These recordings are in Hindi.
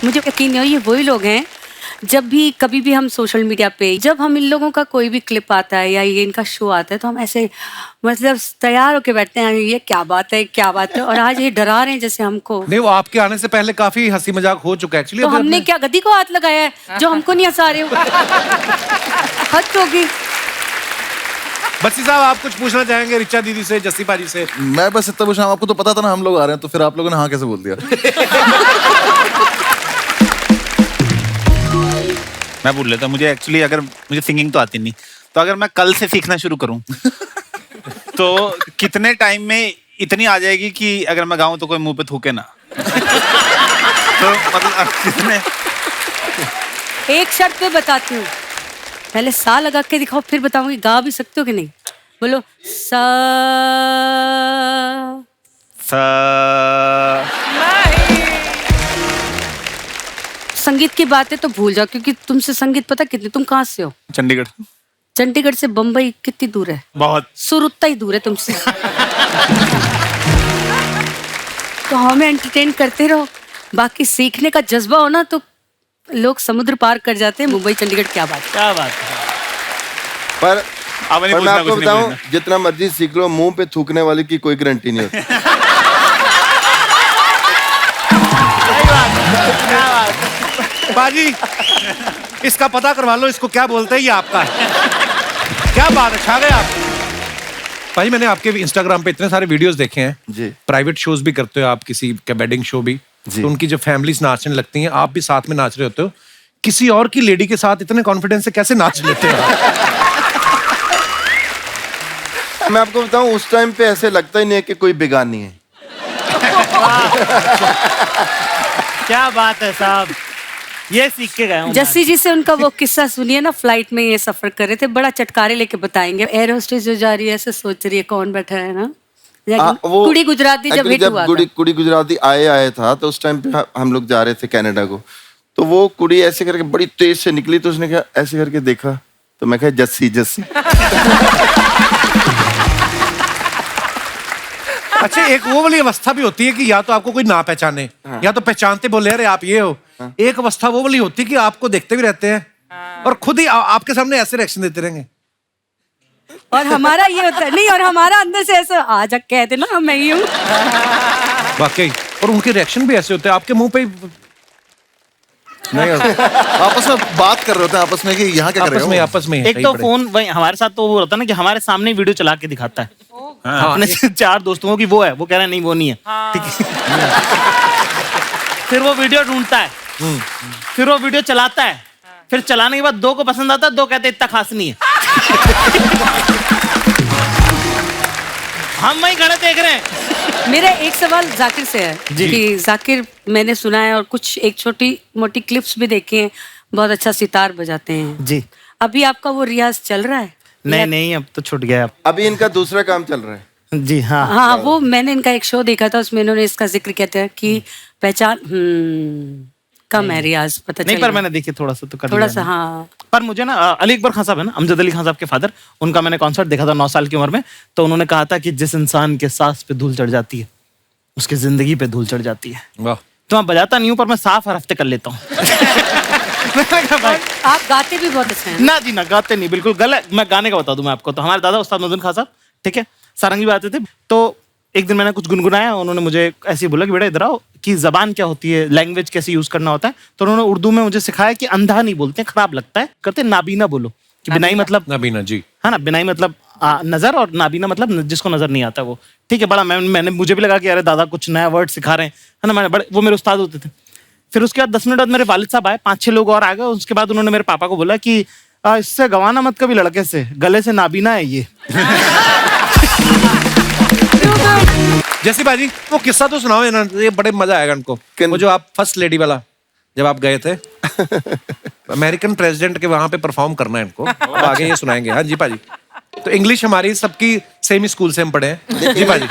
मुझे यकीन नहीं हो ये वही लोग हैं जब भी कभी भी हम सोशल मीडिया पे जब हम इन लोगों का कोई भी क्लिप आता है या ये इनका शो आता है तो हम ऐसे मतलब तैयार होके बैठते हैं ये क्या बात है और आज ये डरा रहे हैं जैसे हमको। नहीं, वो आपके आने से पहले काफी हंसी मजाक हो चुका है एक्चुअली। तो हमने क्या गद्दी को हाथ लगाया है जो हमको नहीं हंसा रहे हो? हद होगी। बच्ची साहब, आप कुछ पूछना चाहेंगे रिचा दीदी से, जस्सी पाजी से? मैं बस इतना पूछा, आपको तो पता था ना हम लोग आ रहे हैं, तो फिर आप लोगों ने हाँ कैसे बोल दिया? मैं बोल लेता, मुझे एक्चुअली अगर मुझे सिंगिंग तो आती नहीं, तो अगर मैं कल से सीखना शुरू करूं तो कितने टाइम में इतनी आ जाएगी कि अगर मैं गाऊं तो कोई मुंह पे थूके ना? तो मतलब कितने? एक शर्त पे बताती हूँ, पहले सा लगा के दिखाओ फिर बताऊंगी गा भी सकते हो कि नहीं। बोलो सा। संगीत की बातें तो भूल जाओ क्योंकि तुमसे संगीत पता कितनी, तुम कहाँ से हो? चंडीगढ़। चंडीगढ़ से बम्बई कितनी दूर है? बहुत। सुर उतना ही दूर है तुमसे। तो हमें एंटरटेन करते रहो, बाकी सीखने का जज्बा हो ना तो लोग समुद्र पार कर जाते हैं। मुंबई चंडीगढ़ क्या बात क्या बात है। पर मैं आपको बताऊं, जितना मर्जी सीख लो, मुंह पे थूकने वाले की कोई गारंटी नहीं होती। बाजी, इसका पता करवा लो, इसको क्या बोलते हैं, ये आपका है। क्या बात है, छा गए आप। भाई मैंने आपके इंस्टाग्राम पे इतने सारे वीडियोस देखे हैं जी। प्राइवेट शोज भी करते हो आप, किसी का वेडिंग शो भी, तो उनकी जब फैमिलीज नाचने लगती हैं आप भी साथ में नाच रहे होते हो, किसी और की लेडी के साथ इतने कॉन्फिडेंस से कैसे नाच लेते हो? मैं आपको बताऊं, उस टाइम पे ऐसे लगता ही नहीं है कि कोई बेगानी है। क्या बात है साहब, ये सीख के गया हूं। जस्सी जी से उनका वो किस्सा सुनिए ना, फ्लाइट में ये सफर कर रहे थे, बड़ा चटकारे लेके बताएंगे। एयर होस्टेस जो जा रही है ऐसे सोच रही है कौन बैठा है ना, वो कुड़ी गुजराती जब हिट हुआ था। कुड़ी गुजराती आया था तो उस टाइम पे हम लोग जा रहे थे कनाडा को, तो वो कुड़ी ऐसे करके बड़ी तेज से निकली, तो उसने कहा ऐसे करके देखा, तो मैं कहा जस्सी जस्सी। अच्छा, एक वो वाली अवस्था भी होती है कि या तो आपको कोई ना पहचाने, या तो पहचानते बोले अरे आप ये हो। एक अवस्था वो वाली होती है कि आपको देखते भी रहते हैं और खुद ही आपके सामने ऐसे रिएक्शन देते रहेंगे। और हमारा ये होता है नहीं, और हमारा अंदर से ऐसा आज कहते ना मैं ही हूँ। वाकई, और उनके रिएक्शन भी ऐसे होते हैं आपके मुंह पे नहीं, आपस में बात कर रहे होते हैं आपस में कि यहाँ क्या कर रहे हो। आपस में एक तो फोन वही हमारे साथ तो वो होता है ना कि हमारे सामने वीडियो चला के दिखाता है अपने 4 दोस्तों की, वो है, वो कह रहा है नहीं वो नहीं है, ठीक है। फिर वो वीडियो ढूंढता है, फिर वो वीडियो चलाता है, फिर चलाने के बाद 2 को पसंद आता है, 2 कहते इतना खास नहीं है। हम वही खड़े देख रहे हैं। मेरा एक सवाल जाकिर से है कि जाकिर, मैंने सुना है और कुछ एक छोटी मोटी क्लिप्स भी देखे हैं, बहुत अच्छा सितार बजाते हैं जी। अभी आपका वो रियाज चल रहा है? नहीं अब तो छूट गया। अभी इनका दूसरा काम चल रहा है। जी हाँ। हाँ, वो मैंने इनका एक शो देखा था, उसमें इन्होंने इसका जिक्र किया था कि पहचान कम है रियाज, पता नहीं, पर मैंने देखी थोड़ा सा तो कर थोड़ा लिया सा। हाँ, पर मुझे ना अली अकबर खान साहब है ना, अमजद अली खान साहब के फादर, उनका मैंने कॉन्सर्ट देखा था 9 साल की उम्र में। तो उन्होंने कहा था कि जिस इंसान के सांस पे धूल चढ़ जाती है उसकी जिंदगी पे धूल चढ़ जाती है। वाह। तो मैं बजाता नहीं हूँ पर मैं साफ हर हफ्ते कर लेता हूँ। आप गाते भी बहुत अच्छे हैं। ना जी ना, गाते नहीं, बिल्कुल गलत। मैं गाने का बता दूं मैं आपको, तो हमारे दादा उस्ताद मदन खान साहब, ठीक है, सारंगी बजाते थे। तो एक दिन मैंने कुछ गुनगुनाया, उन्होंने मुझे ऐसे ही बोला कि बेटा इधर आओ, कि जबान क्या होती है, लैंग्वेज कैसे यूज करना होता है। तो उन्होंने उर्दू में मुझे सिखाया कि अंधा नहीं बोलते, खराब लगता है, कहते नाबीना बोलो, कि बिनाई मतलब नबीना जी, है ना, बिनाई मतलब नजर, और नाबीना मतलब जिसको नजर नहीं आता वो, ठीक है। बड़ा मैंने मुझे भी लगा कि अरे दादा कुछ नया वर्ड सिखा रहे हैं, है ना। मैंने बड़े, वो मेरे उस्ताद होते थे। फिर उसके बाद 10 मिनट बाद मेरे वालिद साहब आए, 5-6 लोग और आ गए। उसके बाद उन्होंने मेरे पापा को बोला कि इससे गवाना मत कभी लड़के से, गले से नाबीना है ये। जैसी बाजी वो किस्सा तो सुनाओ ना, ये बड़े मजा आएगा उनको। वो जो आप फर्स्ट लेडी वाला जब आप गए थे अमेरिकन प्रेसिडेंट के वहां पे परफॉर्म करना है इनको, अब आगे ये सुनाएंगे। हाँ जी पाजी। तो इंग्लिश हमारी सबकी सेम स्कूल से हम पढ़े हैं जी पाजी।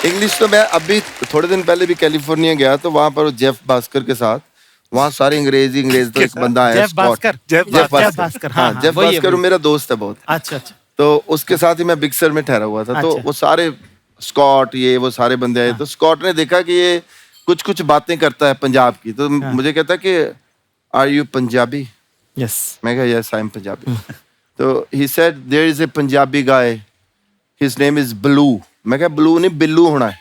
इंग्लिश तो मैं अभी थोड़े दिन पहले भी कैलिफोर्निया गया, तो वहां पर जेफ भास्कर के साथ, वहाँ सारे अंग्रेज तो एक बंदा है जेफ भास्कर। हाँ, जेफ भास्कर मेरा दोस्त है बहुत। अच्छा। तो उसके साथ ही मैं बिग सर में ठहरा हुआ था। तो वो सारे स्कॉट, ये वो सारे बंदे आए। तो स्कॉट ने देखा कि ये कुछ कुछ बातें करता है पंजाब की, तो मुझे कहता है कि आर यू पंजाबी? यस मैं कहा यस आई एम पंजाबी। तो he said there is a Punjabi guy, his name is blue. मैं कहा ब्लू नहीं बिल्लू होना है।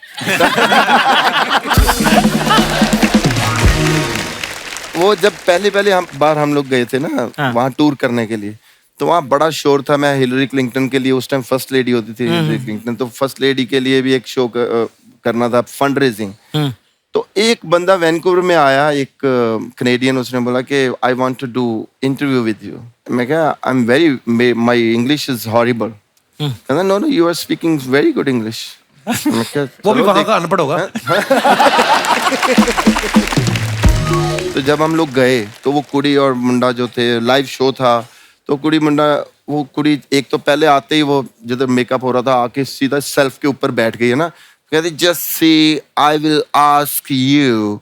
वो जब पहले हम लोग गए थे ना वहाँ टूर करने के लिए, तो वहाँ बड़ा शोर था। मैं हिलरी क्लिंटन के लिए, उस टाइम फर्स्ट लेडी होती थी हिलरी क्लिंटन, तो फर्स्ट लेडी के लिए भी एक शो करना था, फंड रेजिंग। तो एक बंदा वैनकूवर में आया, एक कनेडियन, उसने बोला कि I want to do interview with you. मैं कहा I am very, my English is horrible. कहता no no you are speaking very good English. वो भी वहां का अनपढ़ होगा। तो जब हम लोग गए तो वो कुड़ी और मुंडा जो थे, लाइव शो था, तो कुड़ी मुंडा, वो कुड़ी एक तो पहले आते ही वो जिधर मेकअप हो रहा था आके सीधा सेल्फ के ऊपर बैठ गई है ना, कहती just see I will ask you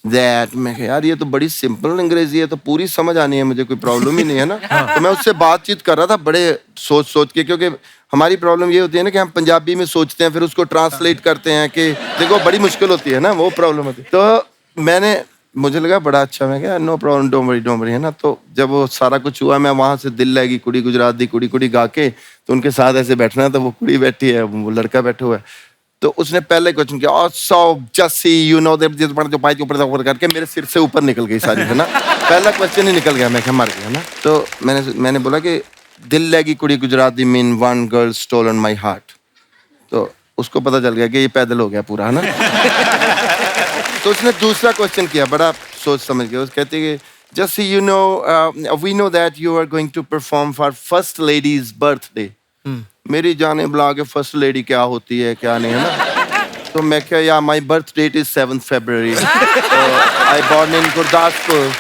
that. मैं कहा यार ये तो बड़ी सिंपल अंग्रेजी है, तो पूरी समझ आनी है मुझे, कोई प्रॉब्लम ही नहीं है ना। तो मैं उससे बातचीत कर रहा था बड़े सोच के, क्योंकि हमारी प्रॉब्लम ये होती है ना कि हम पंजाबी में सोचते हैं फिर उसको ट्रांसलेट करते हैं कि देखो बड़ी मुश्किल होती है ना, वो प्रॉब्लम होती है। तो मुझे लगा बड़ा अच्छा, मैं क्या नो प्रॉब्लम डोंट वरी है ना। तो जब वो सारा कुछ हुआ, मैं वहां से दिल लगी कुड़ी गुजरात दी कुड़ी गा के, तो उनके साथ ऐसे बैठना, तो वो कुड़ी बैठी है, वो लड़का बैठा हुआ है। तो उसने पहले क्वेश्चन किया so just see you know that जो पाई के ऊपर करके मेरे सिर से ऊपर निकल गई सारी, है ना। पहला क्वेश्चन ही निकल गया, मैं क्या मर गया ना। तो मैंने बोला कि दिल लगी कुड़ी गुजरात दी mean one girl stolen my heart. तो उसको पता चल गया कि ये पैदल हो गया पूरा, है ना। तो उसने दूसरा क्वेश्चन किया, बड़ा सोच समझ गया। उस कहते कि just you know we know that you are going to perform for first lady's birthday. मेरी जाने बुला के फर्स्ट लेडी क्या होती है क्या नहीं, है ना। तो मैं क्या, या my birth date is 7 February, I born in Gurdaspur,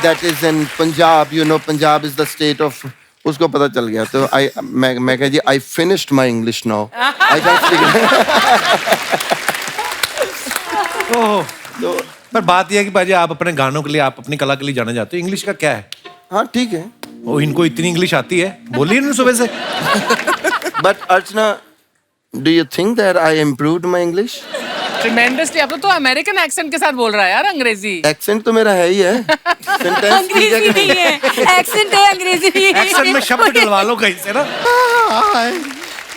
that is in Punjab, you know Punjab is the state of. उसको पता चल गया। तो मैं कह जी I finished my English now, I can speak. तो पर बात यह है कि भाजी आप अपने गानों के लिए, आप अपनी कला के लिए जाने जाते हो, इंग्लिश का क्या है? हाँ ठीक है। वो इनको इतनी इंग्लिश आती है, बोलिए ना सुबह से। But Archana, do you think that I improved my English? Tremendously. अब तो अमेरिकन एक्सेंट के साथ बोल रहा है यार अंग्रेजी। एक्सेंट तो मेरा है ही है। अंग्रेजी नहीं है, एक्सेंट है, अंग्रेजी नहीं है। एक्सेंट में शब्द डलवा लो कहीं से ना।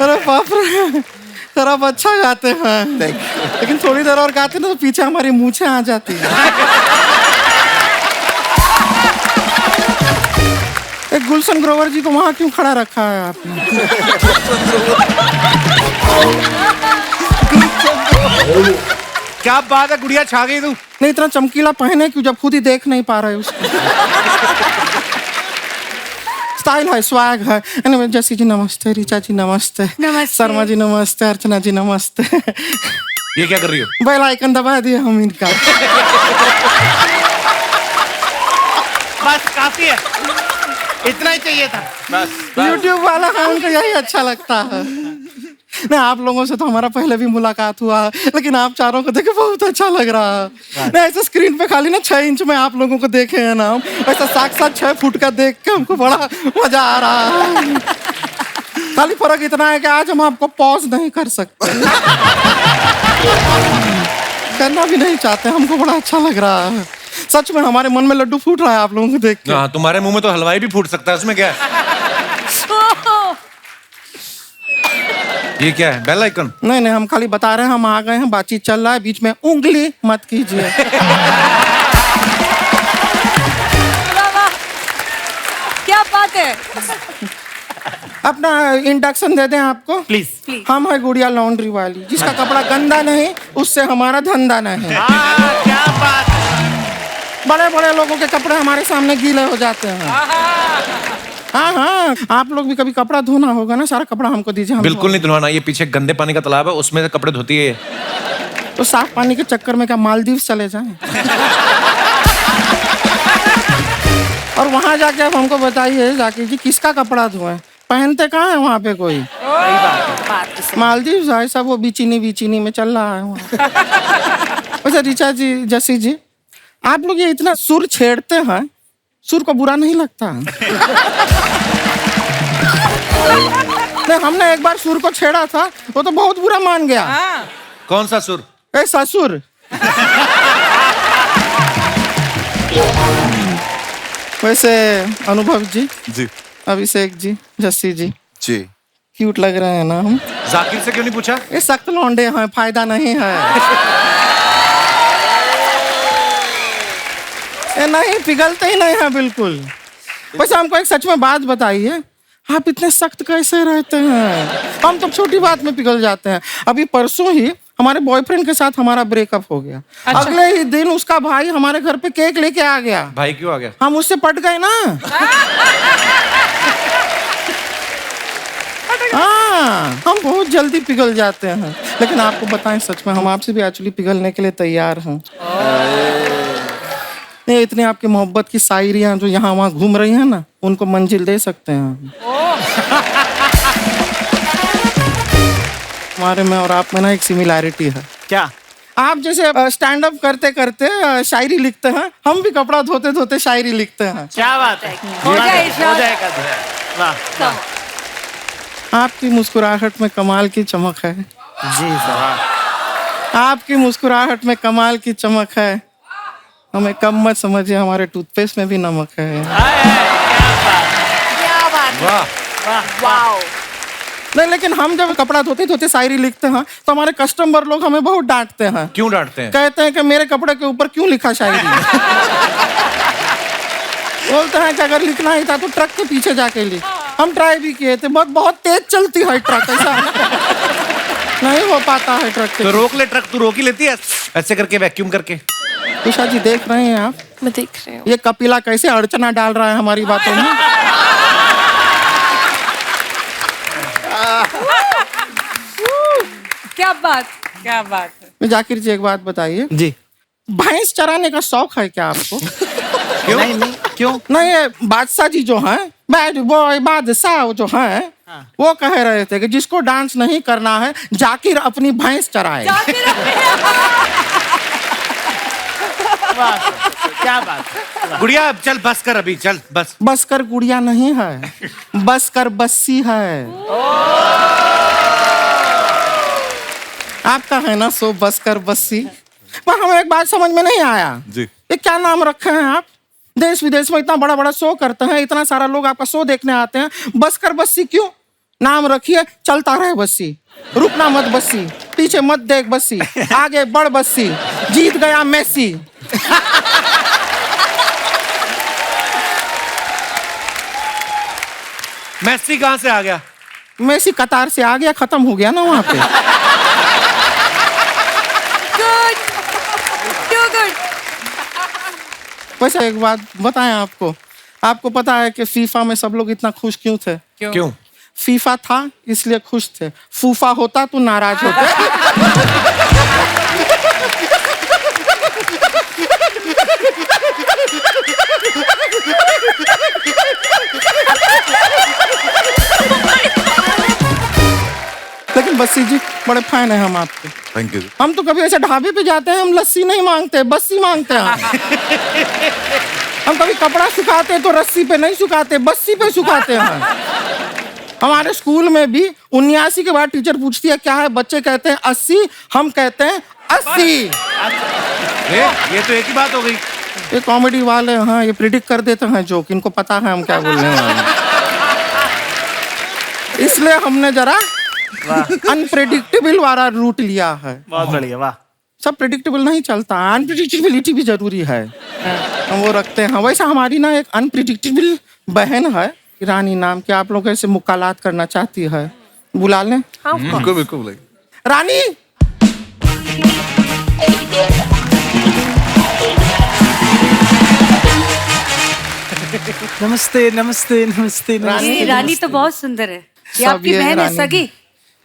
अरे बाप रे, सर आप अच्छा गाते हैं, लेकिन थोड़ी देर और गाते ना तो पीछे हमारी मूछें आ जाती हैं। एक गुलशन ग्रोवर जी को वहां क्यों खड़ा रखा है आपने? क्या बात है, गुड़िया छा गई तू। नहीं इतना चमकीला पहने क्यों जब खुद ही देख नहीं पा रहे उसको। स्टाइल है, स्वैग है। anyway, जैसी जी नमस्ते, ऋचा जी नमस्ते, शर्मा जी नमस्ते, अर्चना जी नमस्ते। ये क्या कर रही हो? बेल आइकन दबा दिया हम इनका। बस काफी है, इतना ही चाहिए था। बस YouTube वाला है, उनको यही अच्छा लगता है। नहीं आप लोगों से तो हमारा पहले भी मुलाकात हुआ, लेकिन आप चारों को देखे बहुत अच्छा लग रहा है। नहीं ऐसे स्क्रीन पे खाली ना 6 इंच में आप लोगों को देखे हैं ना, ऐसा साक्षात 6 फुट का देख के हमको बड़ा मजा आ रहा है। खाली फर्क इतना है कि आज हम आपको पॉज नहीं कर सकते, करना भी नहीं चाहते। हमको बड़ा अच्छा लग रहा है, सच में हमारे मन में लड्डू फूट रहा है आप लोगों को देख के। हाँ, तुम्हारे मुंह में तो हलवाई भी फूट सकता है, उसमें क्या है? ये क्या है, बेल आइकन? नहीं हम खाली बता रहे हैं, हम आ गए हैं, बातचीत चल रहा है, बीच में उंगली मत कीजिए। क्या बात है। अपना इंडक्शन दे दें आपको प्लीज। हम है गुड़िया लॉन्ड्री वाली, जिसका कपड़ा गंदा नहीं उससे हमारा धंधा नहीं। क्या बात। बड़े बड़े लोगों के कपड़े हमारे सामने गीले हो जाते हैं। हाँ आप लोग भी कभी कपड़ा धोना होगा ना, सारा कपड़ा हमको दीजिए। हम बिल्कुल नहीं धुलवाना, ये पीछे गंदे पानी का तालाब है, उसमें से कपड़े धोती है। तो साफ पानी के चक्कर में क्या मालदीव चले जाएं? और वहां जाके आप हमको बताइए जाके जी किसका कपड़ा धोएं, पहनते कहाँ है वहाँ पे कोई? मालदीव है सब, वो बीचिनी में चल रहा है वहाँ। अच्छा ऋचा जी, जसी जी, आप लोग ये इतना सुर छेड़ते हैं, सुर को बुरा नहीं लगता? नहीं हमने एक बार सुर को छेड़ा था, वो तो बहुत बुरा मान गया। कौन सा सुर? ए ससुर। वैसे अनुभव जी, जी अभिषेक जी, जस्सी जी, जी क्यूट लग रहे हैं ना हम? जाकिर से क्यों नहीं पूछा? ये सख्त लौंडे हैं, फायदा नहीं है। ये नहीं पिघलते ही नहीं है बिल्कुल। वैसे हमको एक सच में बात बताइए, आप इतने सख्त कैसे रहते हैं? हम तो छोटी बात में पिघल जाते हैं। अभी परसों ही हमारे बॉयफ्रेंड के साथ हमारा ब्रेकअप हो गया। अगले ही दिन उसका भाई हमारे घर पे केक लेके आ गया। भाई क्यों आ गया? हम उससे पट गए ना। हाँ, हम बहुत जल्दी पिघल जाते हैं। लेकिन आपको बताएं सच में, हम आपसे भी एक्चुअली पिघलने के लिए तैयार हैं। ये इतनी आपकी मोहब्बत की शायरियां जो यहाँ वहाँ घूम रही हैं ना, उनको मंजिल दे सकते हैं। हमारे में और आप में ना एक सिमिलैरिटी है। क्या? आप जैसे स्टैंड अप करते करते शायरी लिखते हैं, हम भी कपड़ा धोते धोते शायरी लिखते हैं। क्या बात है? हो जाए इरशाद। हो जाएगा। वाह वाह। आपकी मुस्कुराहट में कमाल की चमक है। जी सर। आपकी मुस्कुराहट में कमाल की चमक है। हमें कम मत समझिए, हमारे टूथपेस्ट में भी नमक है। क्या बात है। वाह, वाओ। नहीं, लेकिन हम जब कपड़ा धोते धोते शायरी लिखते हैं तो हमारे कस्टमर लोग हमें बहुत डांटते हैं। क्यों डांटते हैं? कहते हैं कि मेरे कपड़े के ऊपर क्यों लिखा शायरी। बोलते हैं कि अगर लिखना ही था तो ट्रक के पीछे जाके लिख। हम ट्राई भी किए थे, बहुत तेज चलती है ट्रक, ऐसा नहीं हो पाता है ट्रक तो के। रोक ले ट्रक, तू रोक ही लेती है ऐसे करके, वैक्यूम करके। उषा जी देख रहे हैं आप? मैं देख रही हूँ। ये कपिला कैसे अड़चना डाल रहा है हमारी बातों में। क्या बात है। जाकिर जी एक बात बताइए, जी। भैंस चराने का शौक है क्या आपको? क्यों? नहीं क्यों? नहीं, ये बादशाह जी जो हैं, बैड बॉय बादशाह जो हैं, वो कह रहे थे कि जिसको डांस नहीं करना है जाकिर अपनी भैंस चराए। वाह क्या बात है। गुड़िया चल बस कर, अभी चल बस। बस कर गुड़िया नहीं है, बस कर बस्सी है। आपका है ना सो बस कर बस्सी। पर हमें एक बात समझ में नहीं आया जी। ये क्या नाम रखे हैं आप? देश विदेश में इतना बड़ा बड़ा शो करते हैं, इतना सारा लोग आपका शो देखने आते हैं, बस कर बस्सी क्यों नाम रखिए? चलता रहे बस्सी, रुकना मत बस्सी, पीछे मत देख बस्सी, आगे बढ़ बस्सी, जीत गया मेसी। मेसी कहाँ से आ गया? मेसी कतार से आ गया, खत्म हो गया ना वहां पे। Good, too good. वैसे एक बात बताएं आपको, आपको पता है कि फीफा में सब लोग इतना खुश क्यों थे? क्यों? फीफा था इसलिए खुश थे, फूफा होता तो नाराज होते। लेकिन बस्सी जी बड़े फैन है हम आपके। Thank you. हम तो कभी ऐसे ढाबे पे जाते हैं, हम लस्सी नहीं मांगते, बस्सी मांगते हैं। हम कभी कपड़ा सुखाते हैं तो रस्सी पे नहीं सुखाते, बस्सी पे सुखाते हैं। हमारे स्कूल में भी 79 के बाद टीचर पूछती है क्या है, बच्चे कहते हैं 80, हम कहते हैं 80। ये तो एक ही बात हो गई। ये कॉमेडी वाले हाँ, ये प्रिडिक्ट कर देते हैं जोक, इनको पता है हम क्या बोलने वाले हैं। इसलिए हमने जरा अनप्रेडिक्टेबल वाला रूट लिया है। बहुत बढ़िया। वाह। सब प्रेडिक्टेबल नहीं चलता, अनप्रेडिक्टेबिलिटी भी जरूरी है, हम वो रखते हैं। वैसे हमारी ना एक अनप्रेडिक्टेबल बहन है रानी नाम की, आप लोग ऐसे मुकालात करना चाहती है, बुला लें? बिल्कुल बिल्कुल। रानी नमस्ते नमस्ते नमस्ते नमस्ते। ये रानी तो बहुत सुंदर है। ये सब आपकी ये बहन है, रानी। सगी?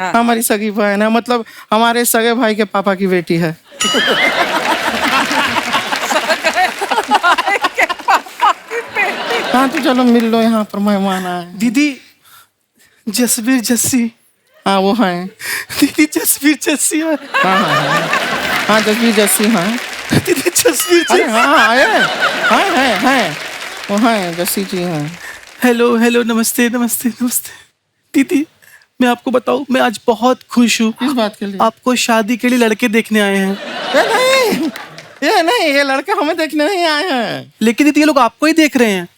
हमारी सगी बहन है, मतलब हमारे सगे भाई के पापा की बेटी है। हाँ तो चलो मिल लो, यहाँ पर मेहमान आए। दीदी जसबीर जस्सी। हाँ वो है। दीदी जसबीर जस्सी है। हाँ हाँ हाँ जसवीर जस्सी हाँ। दीदी जसबीर अरे जस्सी। हाँ हाँ है वो है जस्सी जी हैं। हेलो हेलो नमस्ते नमस्ते नमस्ते। दीदी मैं आपको बताऊं, मैं आज बहुत खुश हूँ। किस बात के लिए? आपको शादी के लिए लड़के देखने आए हैं। नहीं ये लड़के हमें देखने नहीं आए हैं। लेकिन दीदी ये लोग आपको ही देख रहे हैं।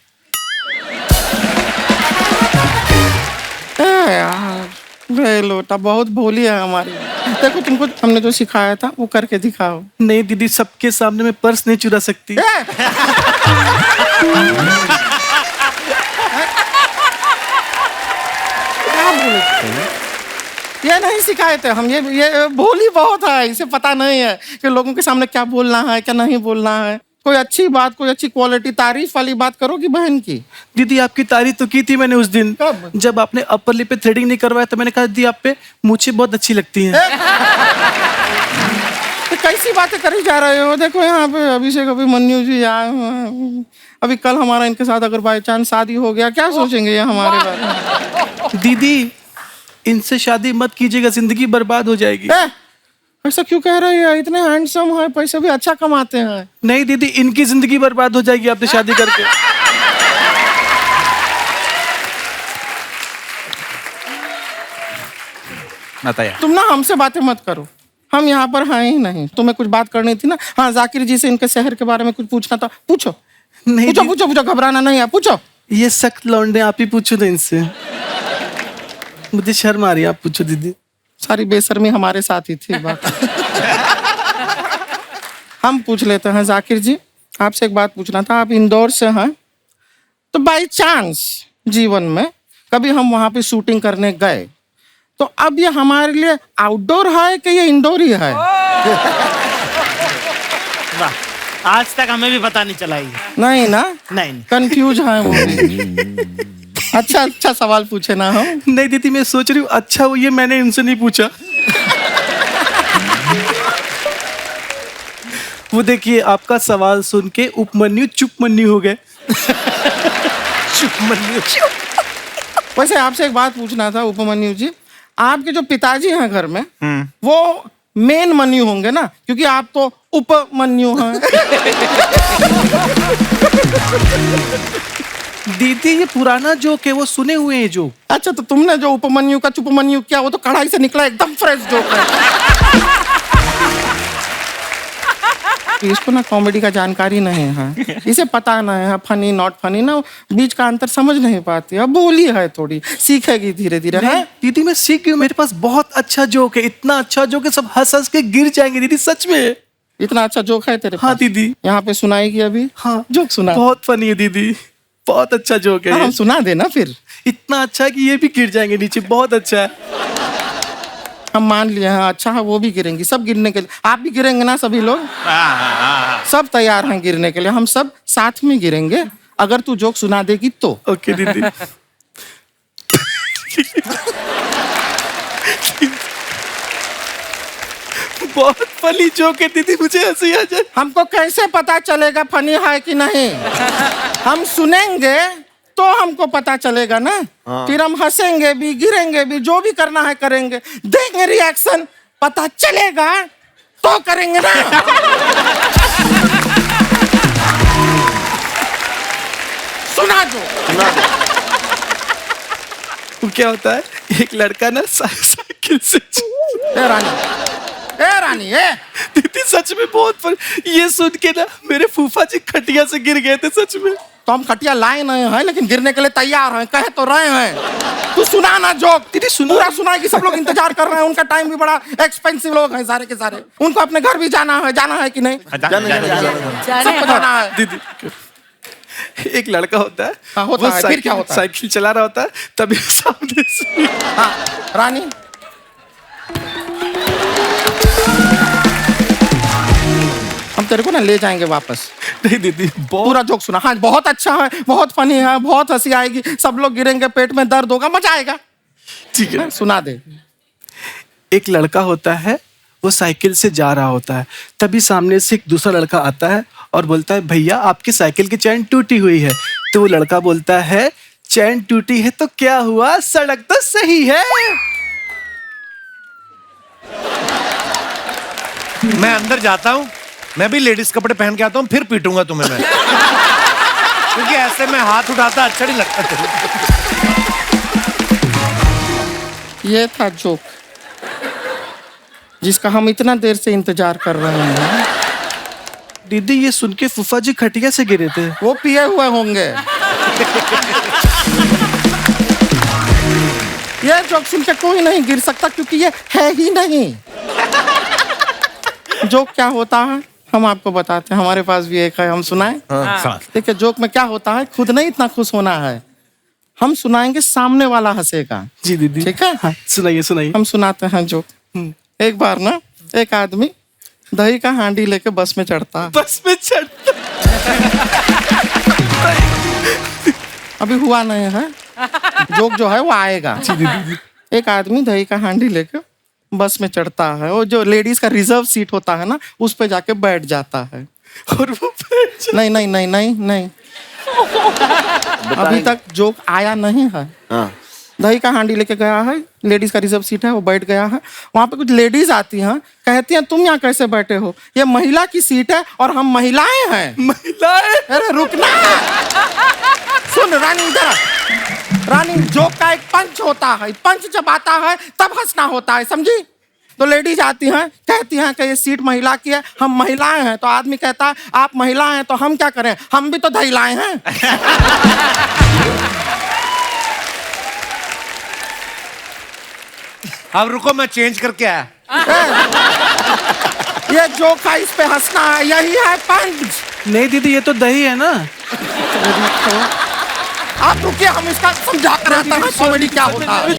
यार बे लोटा बहुत भोली है हमारी। देखो तुमको हमने जो सिखाया था वो करके दिखाओ। नहीं दीदी, सबके सामने मैं पर्स नहीं चुरा सकती। क्या बोले थे? ये नहीं सिखाए थे हम। ये भोली बहुत है, इसे पता नहीं है कि लोगों के सामने क्या बोलना है क्या नहीं बोलना है। कोई अच्छी बात, कोई अच्छी क्वालिटी, तारीफ वाली बात करोगी बहन की। दीदी आपकी तारीफ तो की थी मैंने उस दिन, कब? जब आपने अपर लिप पे थ्रेडिंग नहीं करवाया तो मैंने कहा दीदी आप पे मूछें बहुत अच्छी लगती हैं। तो कैसी बातें करी जा रहे हो? देखो यहाँ पे अभिषेक अभिमन्यु जी आए हुए हैं। अभी कल हमारा इनके साथ अगर बाई चांस शादी हो गया, क्या सोचेंगे ये हमारे बारे में? दीदी इनसे शादी मत कीजिएगा, जिंदगी बर्बाद हो जाएगी। ऐसा क्यों कह रही है? इतने हैंडसम है, पैसे भी अच्छा कमाते हैं। नहीं दीदी, इनकी जिंदगी बर्बाद हो जाएगी आपसे शादी करके। बताया तुम ना हमसे बातें मत करो, हम यहाँ पर हैं ही नहीं। तुम्हें कुछ बात करनी थी ना? हाँ, जाकिर जी से इनके शहर के बारे में कुछ पूछना था, पूछो। नहीं पूछो दीदी, पूछो पूछो, घबराना नहीं है, पूछो। ये सख्त लौंडे, आप ही पूछो तो इनसे, मुझे शर्म आ रही है, आप पूछो दीदी। सारी बेशर्मी हमारे साथ ही थी। बात हम पूछ लेते हैं। जाकिर जी, आपसे एक बात पूछना था। आप इंदौर से हैं, तो बाई चांस जीवन में कभी हम वहां पे शूटिंग करने गए, तो अब ये हमारे लिए आउटडोर है कि ये इंडोर ही है? वाह, आज तक हमें भी पता नहीं चला ये। नहीं ना? नहीं। कंफ्यूज है वो भी। अच्छा सवाल पूछे ना हम। नहीं दीदी, मैं सोच रही हूँ अच्छा वो ये मैंने इनसे नहीं पूछा। वो देखिए आपका सवाल सुन के उपमन्यु चुपमन्यु हो गए। चुपमन्यु। वैसे आपसे एक बात पूछना था उपमन्यु जी, आपके जो पिताजी हैं घर में, वो मेन मन्यु होंगे ना, क्योंकि आप तो उपमन्यु हैं। दीदी ये पुराना जोक है, वो सुने हुए हैं जो। अच्छा, तो तुमने जो उपमन्यु का चुपमन्यु किया, वो तो कढ़ाई से निकला, एकदम फ्रेश जोक है। इसको ना कॉमेडी का जानकारी नहीं है, इसे पता नहीं है फनी नॉट फनी ना, बीच का अंतर समझ नहीं पाती। अब बोली है, थोड़ी सीखेगी धीरे धीरे। है दीदी मैं सीख गई हूँ, मेरे पास बहुत अच्छा जोक है, इतना अच्छा जोक है सब हंस हंस के गिर जाएंगे दीदी, सच में। इतना अच्छा जोक है तेरे हाँ पास? दीदी। यहाँ पे सुनाएगी अभी? हाँ जोक सुना। बहुत फनी है दीदी, बहुत अच्छा जोक है हम ये। सुना देना फिर। इतना अच्छा है कि ये भी गिर जाएंगे नीचे, बहुत अच्छा है। हम मान लिए हैं, अच्छा है, वो भी गिरेंगी, सब गिरने के लिए। आप भी गिरेंगे ना? सभी लोग सब तैयार हैं गिरने के लिए, हम सब साथ में गिरेंगे अगर तू जोक सुना देगी तो। ओके दीदी। बहुत फनी जोक है दीदी, मुझे हंसी आ जाए। हमको कैसे पता चलेगा फनी है कि नहीं? हम सुनेंगे तो हमको पता चलेगा ना। फिर हम हंसेंगे भी, गिरेंगे भी, जो भी करना है करेंगे, देंगे रिएक्शन, पता चलेगा तो करेंगे ना। सुना दो। वो क्या होता है, एक लड़का ना साइकिल से ए रानी, ए दीदी सच में बहुत फनी। ये सुन के ना मेरे फूफा जी खटिया से गिर गए थे सच में। तो हम खटिया लाए नहीं हैं, लेकिन गिरने के लिए तैयार हैं, कहे तो रहे हैं। तू सुना ना जोक। दीदी सुना। पूरा सुना कि सब लोग इंतजार कर रहे हैं, उनका टाइम भी बड़ा एक्सपेंसिव लोग हैं सारे के सारे, उनको अपने घर भी जाना है कि नहीं? सबको जाना है। दीदी एक लड़का होता है, हाँ, होता है। फिर क्या होता है? साइकिल चला रहा होता है, तभी सामने से हाँ, रानी हम तेरे को ना ले जाएंगे वापस। नहीं दीदी बहुत पूरा जोक सुना। हाँ, बहुत अच्छा है, बहुत फनी है, बहुत हंसी आएगी, सब लोग गिरेंगे, पेट में दर्द होगा, मजा आएगा। ठीक है। सुना दे। एक लड़का होता है, वो साइकिल से जा रहा होता है, तभी सामने से एक दूसरा लड़का आता है और बोलता है भैया आपकी साइकिल की चैन टूटी हुई है। तो वो लड़का बोलता है चैन टूटी है तो क्या हुआ, सड़क तो सही है। मैं अंदर जाता हूँ, मैं भी लेडीज कपड़े पहन के आता हूँ, फिर पीटूंगा तुम्हें मैं। क्योंकि ऐसे में हाथ उठाता अच्छा नहीं लगता। ये था जोक जिसका हम इतना देर से इंतजार कर रहे हैं। दीदी ये सुन के फूफा जी खटिया से गिरे थे। वो पिए हुए होंगे। ये जोक सुन के कोई नहीं गिर सकता क्योंकि ये है ही नहीं। जोक क्या होता है हम आपको बताते हैं, हमारे पास भी एक है, हम सुनाएं। देखिए जोक में क्या होता है, खुद नहीं इतना खुश होना है, हम सुनाएंगे सामने वाला हंसेगा। जी दीदी। ठीक है, हाँ, सुनाइए सुनाइए। हम सुनाते हैं जोक। एक बार ना एक आदमी दही का हांडी लेके बस में चढ़ता है। बस में चढ़ता। अभी हुआ नहीं है, जोक जो है वो आएगा। एक आदमी दही का हांडी लेके बस में चढ़ता है, वो जो लेडीज का रिजर्व सीट होता है ना उस पे जाके बैठ जाता है। और वो नहीं नहीं नहीं नहीं नहीं, अभी तक जोक आया नहीं है। हाँ। दही का हांडी लेके गया है, लेडीज का रिजर्व सीट है, वो बैठ गया है। वहां पे कुछ लेडीज आती हैं, कहती हैं तुम यहाँ कैसे बैठे हो, ये महिला की सीट है और हम महिलाएं हैं। महिलाएं। अरे रुकना, सुन रानी इधर। रानी जोक का एक पंच होता है, पंच जब आता है तब हंसना होता है, समझी। तो लेडीज आती हैं, कहती हैं कि ये सीट महिला की है, हम महिलाएं हैं। तो आदमी कहता है आप महिला हैं तो हम क्या करें, हम भी तो दहिलाएं हैं। अब रुको मैं चेंज करके आया। ये जोक है, इस पे हंसना है, यही है पंच। नहीं दीदी ये तो दही है ना। आप रुकिए, हम इसका समझा कर आते हैं कॉमेडी क्या होता है।